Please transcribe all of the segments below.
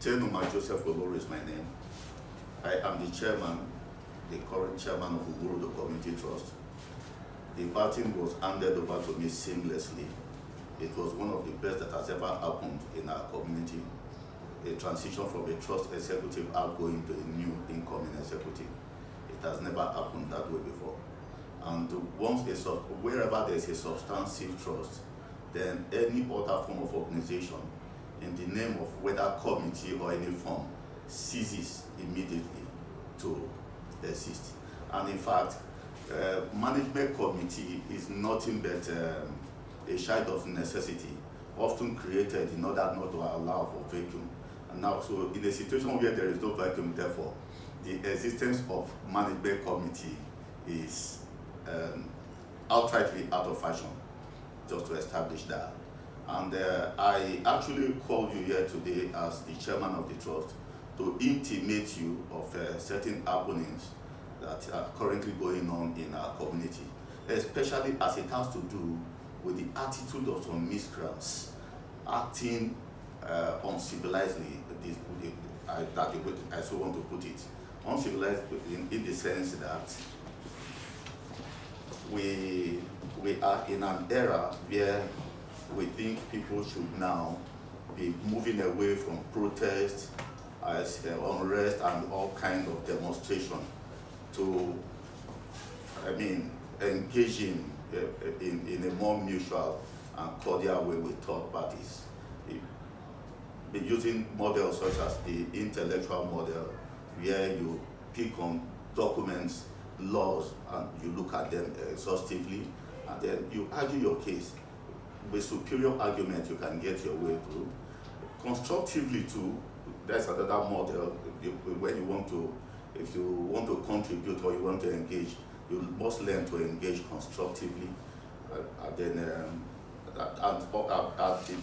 Tenumah Joseph Olori is my name. I am the chairman, the current chairman of Ode-Ugborodo Community Trust. The baton was handed over to me seamlessly. It was one of the best that has ever happened in our community. A transition from a trust executive outgoing to a new incoming executive. It has never happened that way before. And wherever there is a substantive trust, then any other form of organization in the name of whether committee or any form ceases immediately to exist. And in fact, management committee is nothing but a child of necessity, often created in order not to allow for vacuum. And now, so in a situation where there is no vacuum, therefore, the existence of management committee is outrightly out of fashion, just to establish that. And I actually called you here today as the chairman of the trust to intimate you of certain happenings that are currently going on in our community, especially as it has to do with the attitude of some miscreants acting uncivilizedly, I so want to put it, uncivilized in the sense that we are in an era where we think people should now be moving away from protest, unrest, and all kinds of demonstration to, engaging in a more mutual and cordial way with third parties. Be using models such as the intellectual model, where you pick on documents, laws, and you look at them exhaustively, and then you argue your case. With superior argument, you can get your way through. Constructively too, that's another model. When you want to, if you want to contribute or you want to engage, you must learn to engage constructively, and then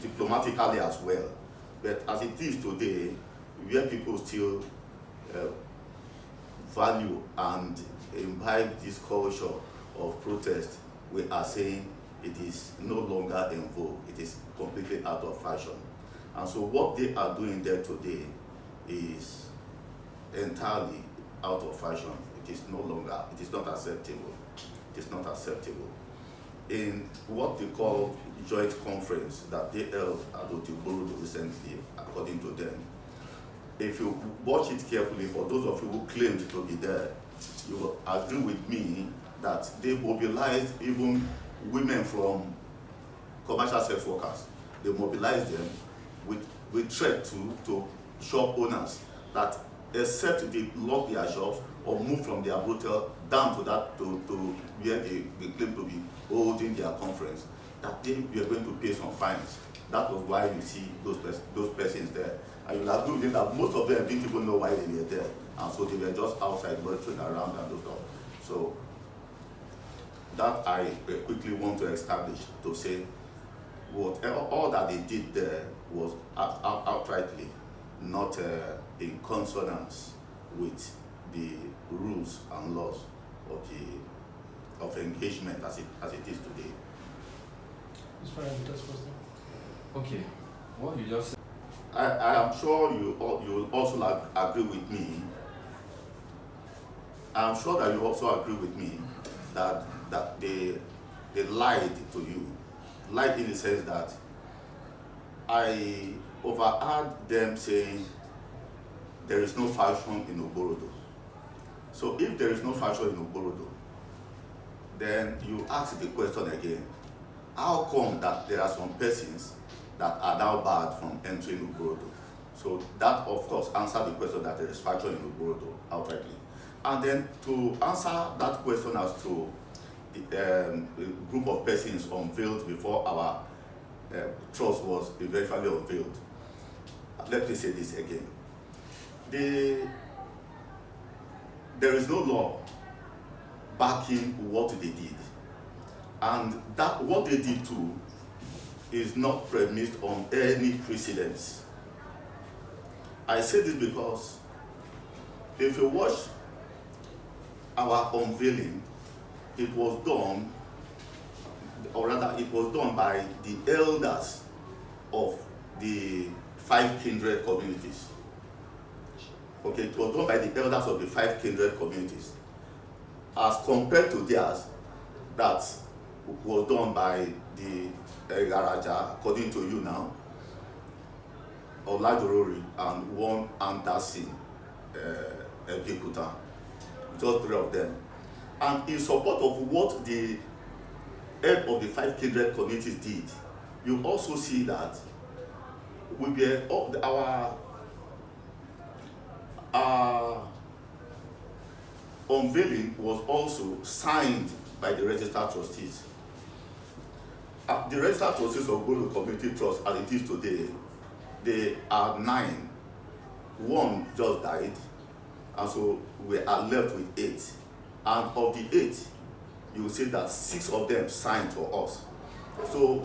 diplomatically as well. But as it is today, where people still value and imbibe this culture of protest, we are saying it is no longer in vogue. It is completely out of fashion. And so what they are doing there today is entirely out of fashion. It is no longer, it is not acceptable. It is not acceptable. In what they call joint conference that they held at Ode-Ugborodo recently, according to them, if you watch it carefully, for those of you who claimed to be there, you will agree with me that they mobilized even women from commercial sex workers. They mobilized them with threat to shop owners that except they lock their shops or move from their hotel down to where they claim to be holding their conference, that they were going to pay some fines. That was why you see those persons there. And you'll agree with me that most of them didn't even know why they were there. And so they were just outside loitering around and those stuff. So that I quickly want to establish, to say all that they did there was outrightly not in consonance with the rules and laws of engagement as it is today. Okay, what you just said. I am sure you will also agree with me. I am sure that you also agree with me that they lied to you. Lied in the sense that I overheard them saying there is no fashion in Ugborodo. So if there is no fashion in Ugborodo, then you ask the question again, how come that there are some persons that are now barred from entering Ugborodo? So that, of course, answer the question that there is fashion in Ugborodo outrightly. And then to answer that question as to the group of persons unveiled before our trust was eventually unveiled, let me say this again. There is no law backing what they did. And that what they did too is not premised on any precedents. I say this because if you watch our unveiling, it was done, or rather it was done by the elders of the 5 kindred communities. Okay, it was done by the elders of the 5 kindred communities, as compared to theirs that was done by the Eghare-Aja, according to you now, Olari and one Anderson, just 3 of them. And in support of what the head of the 5 kindred communities did, you also see that we were our unveiling was also signed by the registered trustees. The registered trustees of Ugborodo Community Trust, as it is today, they are 9. 1 just died, and so we are left with 8. And of the 8, you will see that 6 of them signed for us. So,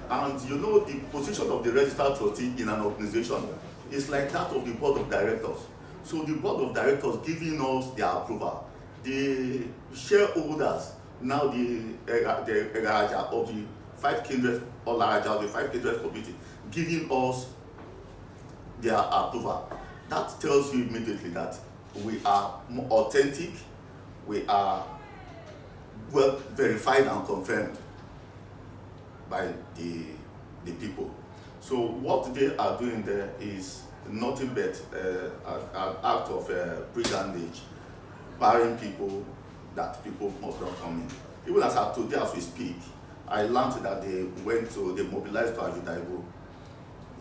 and you know, the position of the registered trustee in an organization is like that of the board of directors. So the board of directors giving us their approval, the shareholders, now the Eghare-Aja of the 5 kindred, Olare-Ajas of the 5 kindred committee, giving us their approval. That tells you immediately that we are more authentic, we are well verified and confirmed by the people. So what they are doing there is nothing but an act of brigandage, barring people that people must not come in. Even as of today, as we speak, I learned that they mobilized to Ajudaibo.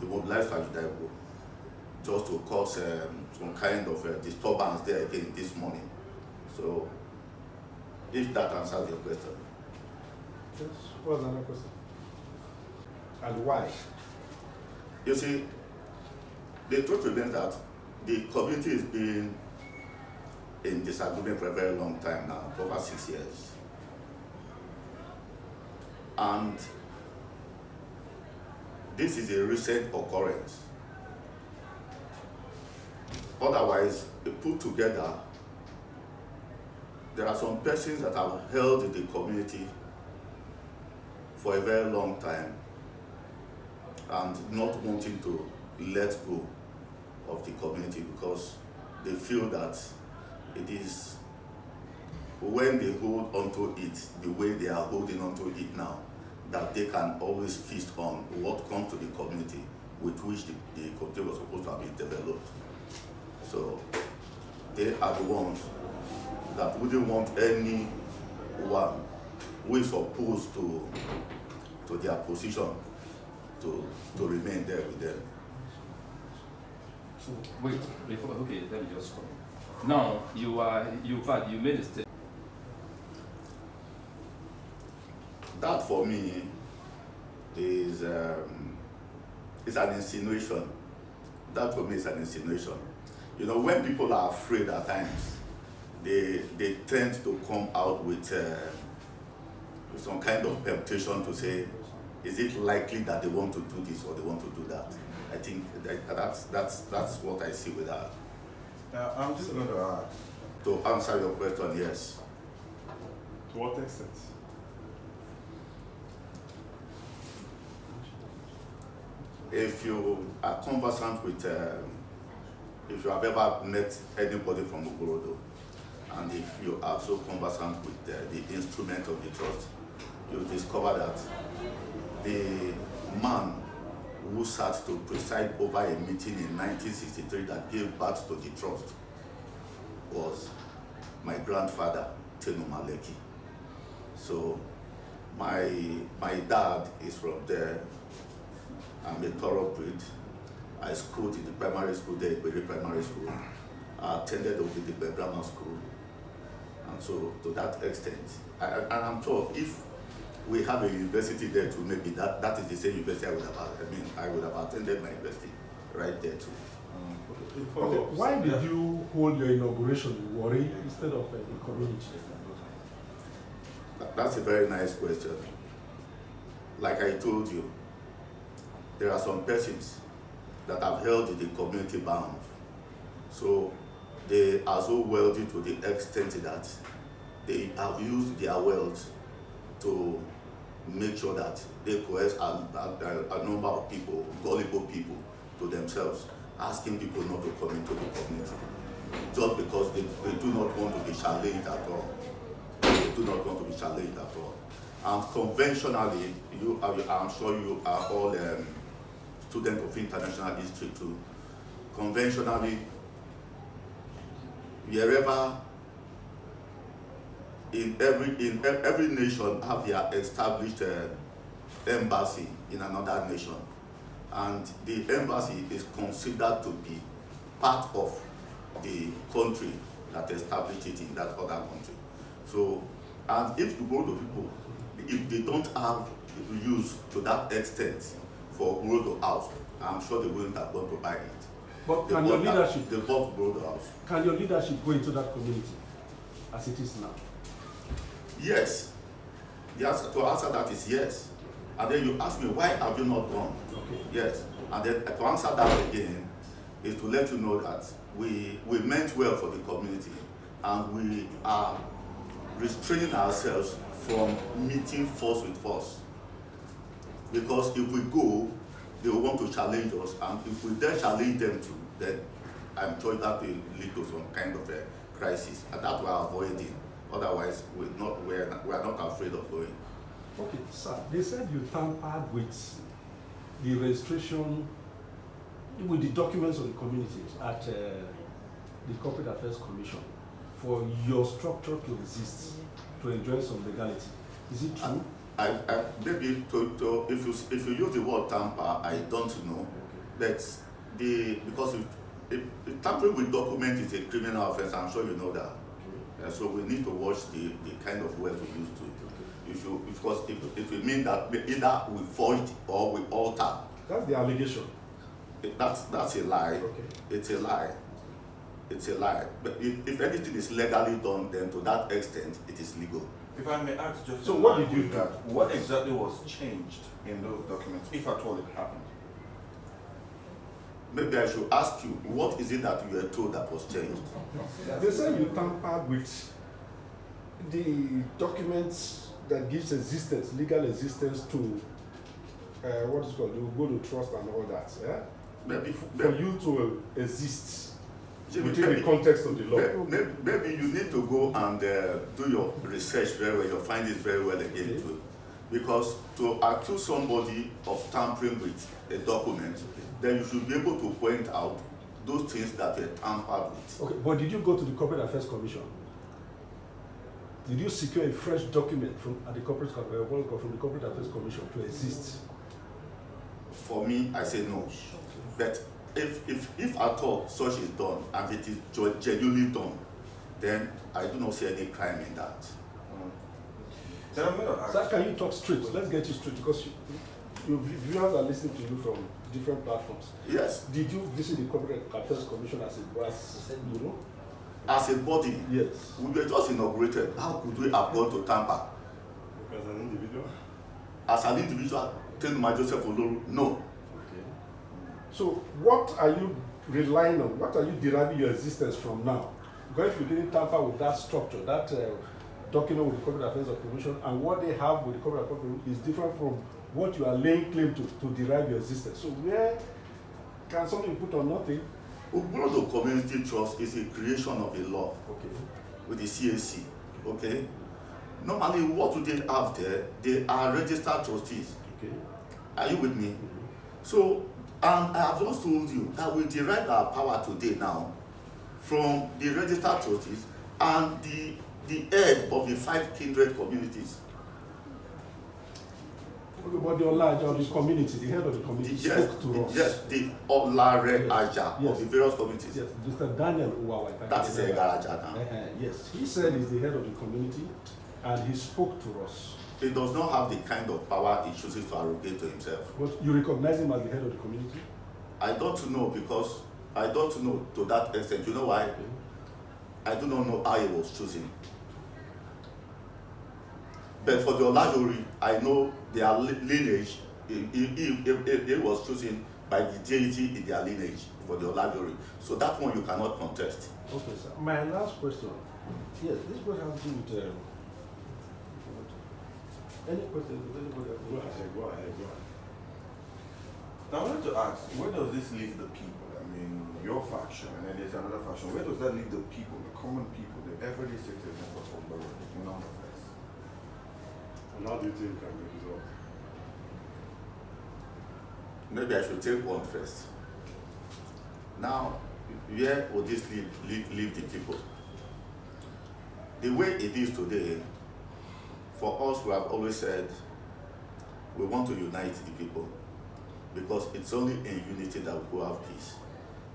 They mobilized to Ajudaibo just to cause some kind of disturbance there again this morning. So, if that answers your question. Yes. What's another question? And why? You see, the truth remains that the community has been in disagreement for a very long time now, over 6 years. And this is a recent occurrence. Otherwise, put together, there are some persons that have held in the community for a very long time and not wanting to let go of the community because they feel that it is when they hold onto it the way they are holding onto it now that they can always feast on what comes to the community with which the community was supposed to have been developed. So they are the ones that wouldn't want anyone who is opposed to their position to remain there with them. So wait, before, okay, let me just come. Now you made a statement. That for me is an insinuation. That for me is an insinuation. You know, when people are afraid at times, they tend to come out with some kind of temptation to say, is it likely that they want to do this or they want to do that? I think that's what I see with that. I'm just going to ask. To answer your question, yes. To what extent? If you are conversant with, if you have ever met anybody from Ugborodo, and if you are so conversant with the instrument of the trust, you discover that the man who sat to preside over a meeting in 1963 that gave birth to the trust was my grandfather, Tenumah Joseph. So my dad is from there. I'm a thoroughbred. I schooled in the primary school there, Warri Primary School. I attended Ogidigben Grammar School. And so to that extent, and I'm sure if we have a university there too, maybe that is the same university I would have attended my university right there too. Okay. Why did you hold your inauguration in Warri instead of the community? That's a very nice question. Like I told you, there are some persons that have held the community bound. So they are so wealthy to the extent that they have used their wealth to make sure that they coerce a number of people, gullible people, to themselves. asking people not to come into the community just because they do not want to be challenged at all. They do not want to be challenged at all. And conventionally, I'm sure you are all students of international history too. Conventionally, wherever in every nation have their established embassy in another nation, and the embassy is considered to be part of the country that established it in that other country. So, and if the Ugborodo people, if they don't have use to that extent for Ugborodo house, I'm sure they wouldn't have gone to buy it. But can your leadership, they bought Ugborodo house. Can your leadership go into that community as it is now? Yes. The answer to answer that is yes. And then you ask me, why have you not gone? Okay. Yes. And then to answer that again is to let you know that we meant well for the community, and we are restraining ourselves from meeting force with force. Because if we go, they will want to challenge us, and if we then challenge them too, then I'm sure that will lead to some kind of a crisis, and that we are avoiding. Otherwise, we are not afraid of going. Okay, sir. They said you tampered with the registration, with the documents of the communities at the Corporate Affairs Commission for your structure to exist, to enjoy some legality. Is it true? Maybe if you use the word tamper, I don't know. That's because if tampering with documents is a criminal offense. I'm sure you know that. So we need to watch the kind of words we use to. Because it will mean that either we forged or we altered. That's the allegation. That's a lie. Okay. It's a lie. It's a lie. But if anything is legally done, then to that extent, it is legal. If I may ask just so what did you do? What exactly was changed in those documents, if at all it happened? Maybe I should ask you, what is it that you were told that was changed? They say you tampered with the documents that gives existence, legal existence to what is called, you go to trust and all that. Yeah? Maybe for you to exist within the context of the law. Maybe you need to go and do your research very well. You'll find it very well again too. Because to accuse somebody of tampering with a document, then you should be able to point out those things that were tampered with. Okay, but did you go to the Corporate Affairs Commission? Did you secure a fresh document from the Corporate Affairs Commission to exist? For me, I say no. But if at all such is done and it is genuinely done, then I do not see any crime in that. Sir, can you talk straight? Let's get you straight, because your viewers are listening to you from different platforms. Yes. Did you visit the Corporate Affairs Commission as as a body? Yes. We were just inaugurated. How could we have gone to Tampa? As an individual? As an individual, Tenumah Joseph Olori, no. Okay. So what are you relying on? What are you deriving your existence from now? Because if you didn't tamper with that structure, that document with the Corporate Affairs Commission, and what they have with the Corporate Affairs Commission is different from what you are laying claim to derive your existence. So where can something put on nothing? Ugborodo Community Trust is a creation of a law, okay, with the CAC. Okay. Normally, what do they have there? They are registered trustees. Okay. Are you with me? So, and I have just told you that we derive our power today now from the registered trustees and the head of the 5 kindred communities. Okay, but the Olare-Ajas of the community, the head of the community, spoke to us. Yes, the Olare-Aja of the various communities. Yes, Mr. Daniel Uwawah. That is Eghare-Aja now. Yes, he said he's the head of the community, and he spoke to us. He does not have the kind of power he chooses to arrogate to himself. But you recognize him as the head of the community? I don't know, because I don't know to that extent. You know why? Okay. I do not know how he was chosen. But for the Olari, I know their lineage. He was chosen by the deity in their lineage for the Olari. So that one you cannot contest. Okay, sir. My last question. Yes, this question has to do with any questions? Go ahead. Now I wanted to ask, where does this leave the people? I mean, your faction and then there's another faction, where does that leave the people, the common people, the everyday citizens of Ogborodo in all of this? And how do you think can be resolved? Maybe I should take one first. Now, where would this leave the people? The way it is today, for us, we have always said we want to unite the people, because it's only in unity that we will have peace.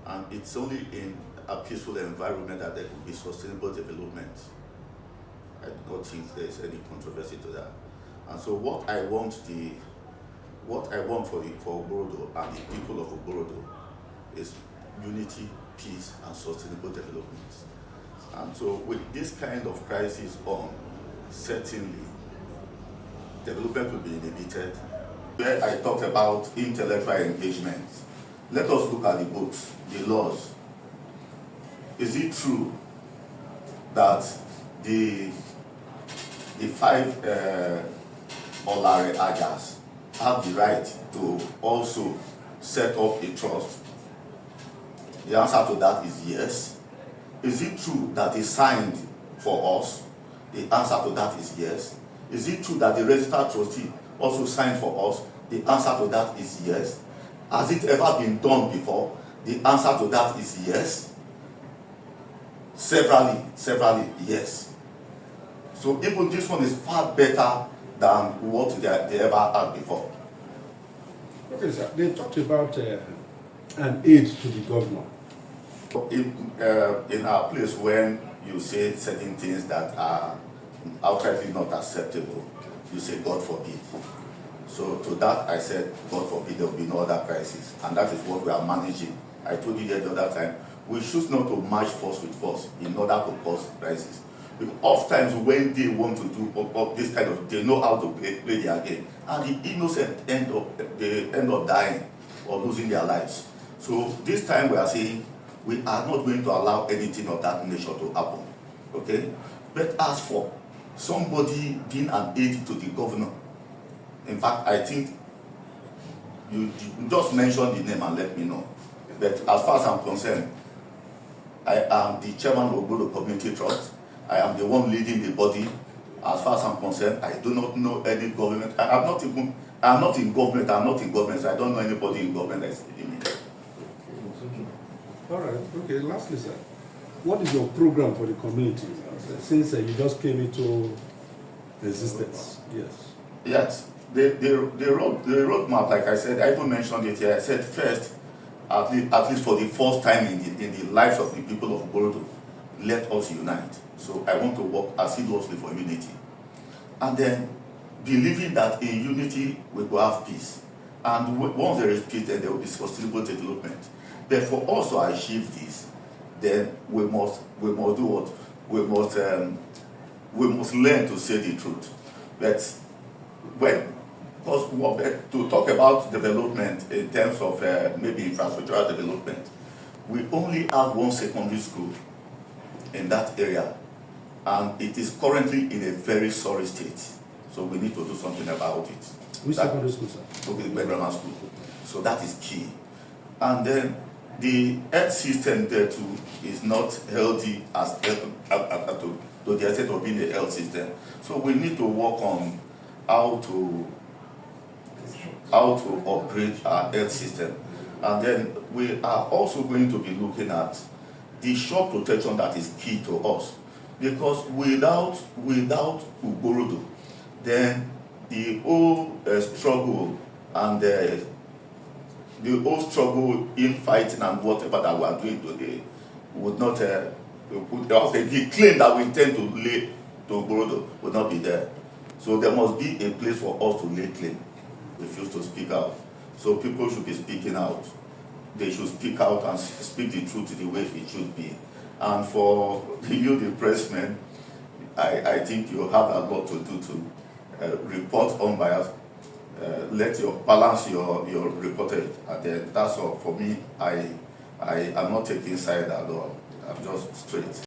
And it's only in a peaceful environment that there will be sustainable development. I do not think there's any controversy to that. And so what I want for Ugborodo and the people of Ugborodo is unity, peace, and sustainable development. And so with this kind of crisis on, certainly development will be inhibited. Where I talked about intellectual engagement, let us look at the books, the laws. Is it true that the 5 Olare-Ajas have the right to also set up a trust? The answer to that is yes. Is it true that they signed for us? The answer to that is yes. Is it true that the registered trustee also signed for us? The answer to that is yes. Has it ever been done before? The answer to that is yes. Severally, yes. So even this one is far better than what they ever had before. Okay, sir. They talked about an aid to the governor. In our place, when you say certain things that are outrightly not acceptable, you say God forbid. So to that I said, God forbid there will be no other crisis, and that is what we are managing. I told you the other time, we choose not to match force with force in order to cause crisis. Because oftentimes when they want to do this kind of, they know how to play their game, and the innocent end up dying or losing their lives. So this time we are saying we are not going to allow anything of that nature to happen. Okay? But as for somebody being an aide to the governor, in fact, I think you just mention the name and let me know. But as far as I'm concerned, I am the chairman of Ugborodo Community Trust. I am the one leading the body. As far as I'm concerned, I do not know any government. I'm not in government, so I don't know anybody in government that is leading me. All right. Okay. Lastly, sir, what is your program for the community since you just came into existence? Yes. Yes. The roadmap, like I said, I even mentioned it here. I said first, at least for the first time in the lives of the people of Ugborodo, let us unite. So I want to work assiduously for unity. And then believing that in unity we will have peace. And once there is peace, then there will be sustainable development. But for us to achieve this, then we must do what? We must learn to say the truth. But to talk about development in terms of maybe infrastructural development, we only have one secondary school in that area, and it is currently in a very sorry state. So we need to do something about it. Which secondary school, sir? Ogidigben grammar school. So that is key. And then the health system there too is not healthy as to the extent of being a health system. So we need to work on how to upgrade our health system. And then we are also going to be looking at the shore protection that is key to us. Because without Ugborodo, then the whole struggle and the whole struggle in fighting and whatever that we are doing today would not, the claim that we intend to lay to Ugborodo would not be there. So there must be a place for us to lay claim. Refuse to speak out. So people should be speaking out. They should speak out and speak the truth the way it should be. And for you, the pressmen, I think you have a lot to do to report unbiased. Let your balance your reportage, and then that's all for me. I am not taking side at all. I'm just straight.